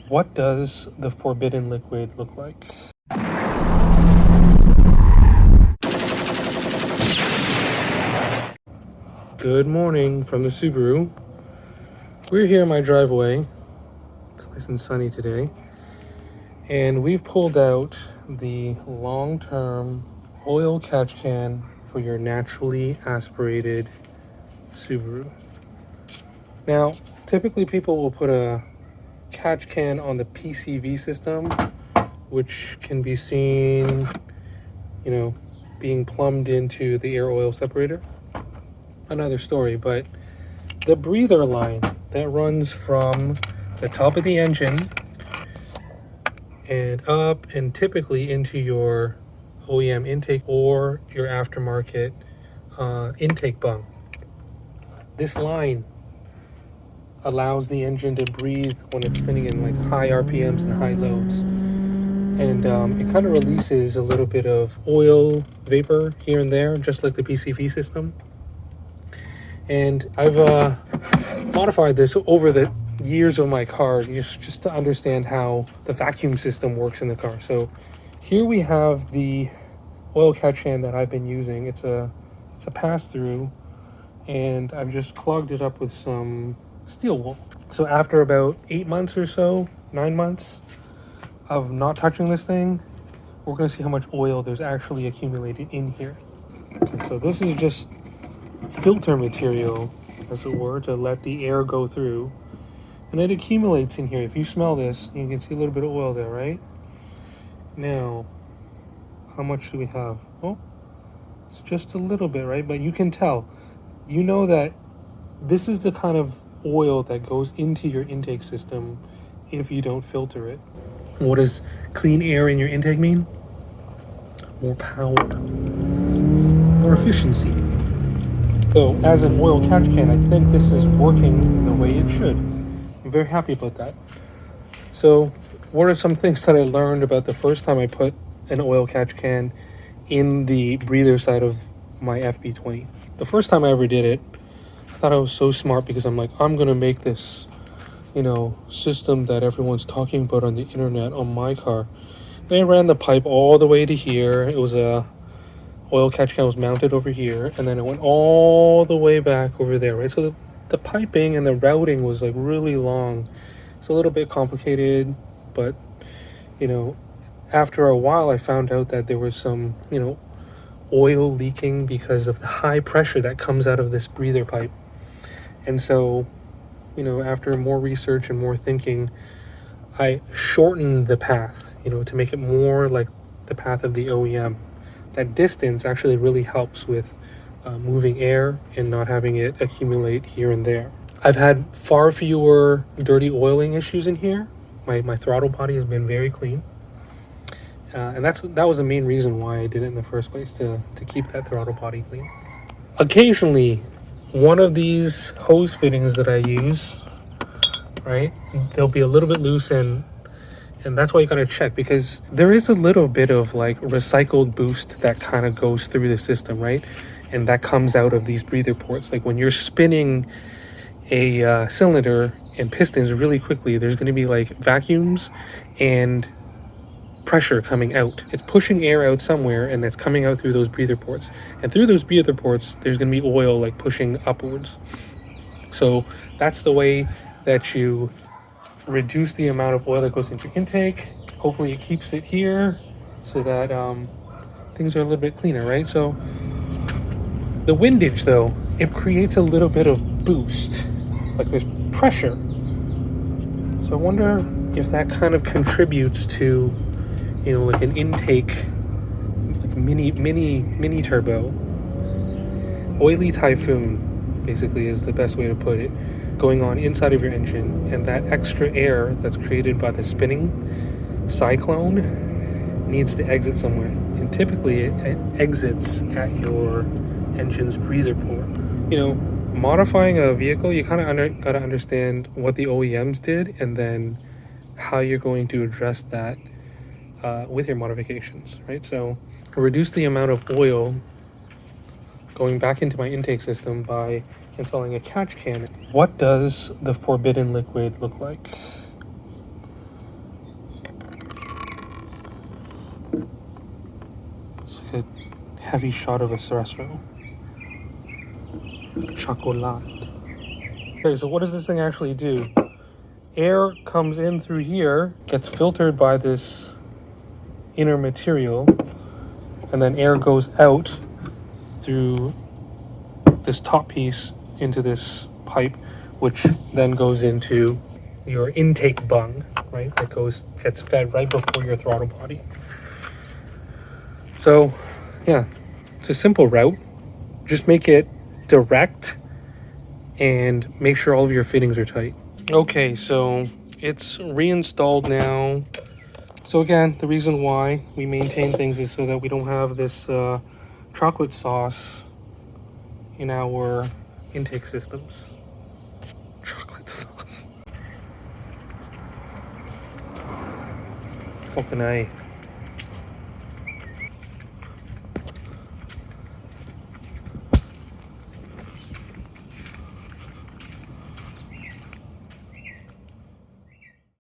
What does the forbidden liquid look like? Good morning from the Subaru. We're here in my driveway. It's nice and sunny today. And we've pulled out the long-term oil catch can for your naturally aspirated Subaru. Now, typically people will put a catch can on the PCV system, which can be seen, being plumbed into the air oil separator. Another story, but the breather line that runs from the top of the engine and up and typically into your OEM intake or your aftermarket intake bung. This line allows the engine to breathe when it's spinning in like high RPMs and high loads. And it kind of releases a little bit of oil vapor here and there, just like the PCV system. And I've modified this over the years of my car just to understand how the vacuum system works in the car. So here we have the oil catch can that I've been using. It's a pass-through, and I've just clogged it up with some steel wool. So after about 8 months or so, 9 months of not touching this thing, we're going to see how much oil there's actually accumulated in here. Okay, so this is just filter material, as it were, to let the air go through, and it accumulates in here. If you smell this, you can see a little bit of oil there, right? Now, how much do we have? Oh, it's just a little bit, right? But you can tell, you know that this is the kind of oil that goes into your intake system if you don't filter it. What does clean air in your intake mean? More power, more efficiency. So as an oil catch can, I think this is working the way it should. I'm very happy about that. So what are some things that I learned about the first time I put an oil catch can in the breather side of my FB20? The first time I ever did it, I thought I was so smart because I'm like, I'm going to make this, system that everyone's talking about on the internet on my car. And I ran the pipe all the way to here. It was a oil catch can was mounted over here, and then it went all the way back over there, right? So the piping and the routing was like really long. It's a little bit complicated, but after a while I found out that there was some oil leaking because of the high pressure that comes out of this breather pipe. And so after more research and more thinking, I shortened the path to make it more like the path of the OEM. That distance actually really helps with moving air and not having it accumulate here and there. I've had far fewer dirty oiling issues in here. My throttle body has been very clean. And that was the main reason why I did it in the first place, to keep that throttle body clean. Occasionally, one of these hose fittings that I use, right, they'll be a little bit loose, and that's why you gotta check, because there is a little bit of like recycled boost that kind of goes through the system, right? And that comes out of these breather ports. Like when you're spinning a cylinder and pistons really quickly, there's going to be like vacuums and pressure coming out. It's pushing air out somewhere, and it's coming out through those breather ports. And through those breather ports, there's going to be oil like pushing upwards. So that's the way that you reduce the amount of oil that goes into intake. Hopefully it keeps it here so that things are a little bit cleaner, right? So the windage, though, it creates a little bit of boost, like there's pressure. So I wonder if that kind of contributes to like an intake, like mini turbo. Oily typhoon basically is the best way to put it, going on inside of your engine, and that extra air that's created by the spinning cyclone needs to exit somewhere, and typically it exits at your engine's breather port. Modifying a vehicle, you kind of got to understand what the OEMs did, and then how you're going to address that with your modifications, right? So reduce the amount of oil going back into my intake system by installing a catch can. What does the forbidden liquid look like? like a heavy shot of espresso. Chocolat. Okay, so what does this thing actually do? Air comes in through here, gets filtered by this inner material, and then air goes out through this top piece into this pipe, which then goes into your intake bung, right? That gets fed right before your throttle body. So, yeah, it's a simple route. Just make it direct and make sure all of your fittings are tight. Okay, so it's reinstalled now. So again, the reason why we maintain things is so that we don't have this chocolate sauce in our intake systems. Chocolate sauce. Fucking A.